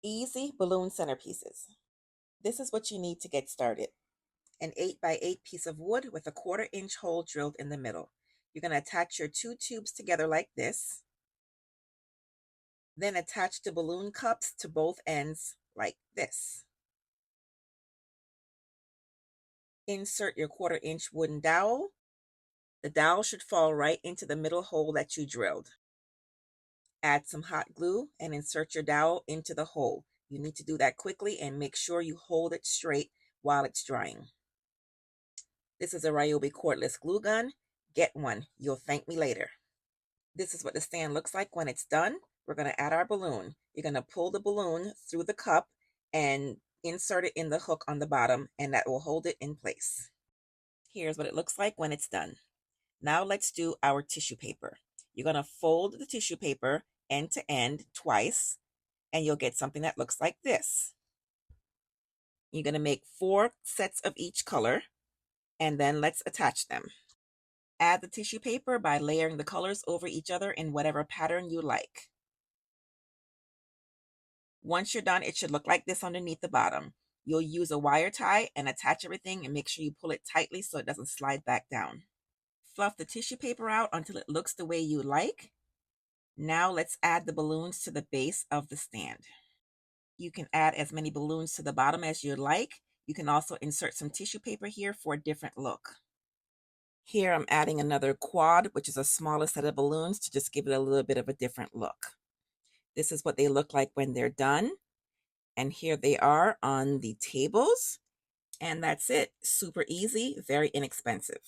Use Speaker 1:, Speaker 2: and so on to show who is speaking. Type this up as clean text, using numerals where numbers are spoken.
Speaker 1: Easy balloon centerpieces. This is what you need to get started. An 8 by 8 piece of wood with a 1/4 inch hole drilled in the middle. You're going to attach your two tubes together like this. Then attach the balloon cups to both ends like this. Insert your 1/4 inch wooden dowel. The dowel should fall right into the middle hole that you drilled. Add some hot glue and insert your dowel into the hole. You need to do that quickly and make sure you hold it straight while it's drying. This is a Ryobi cordless glue gun. Get one. You'll thank me later. This is what the stand looks like when it's done. We're going to add our balloon. You're going to pull the balloon through the cup and insert it in the hook on the bottom, and that will hold it in place. Here's what it looks like when it's done. Now let's do our tissue paper. You're going to fold the tissue paper end to end twice, and you'll get something that looks like this. You're going to make 4 sets of each color, and then let's attach them. Add the tissue paper by layering the colors over each other in whatever pattern you like. Once you're done, it should look like this underneath the bottom. You'll use a wire tie and attach everything and make sure you pull it tightly so it doesn't slide back down. Fluff the tissue paper out until it looks the way you like. Now let's add the balloons to the base of the stand. You can add as many balloons to the bottom as you like. You can also insert some tissue paper here for a different look. Here I'm adding another quad, which is a smaller set of balloons to just give it a little bit of a different look. This is what they look like when they're done. And here they are on the tables. And that's it. Super easy, very inexpensive.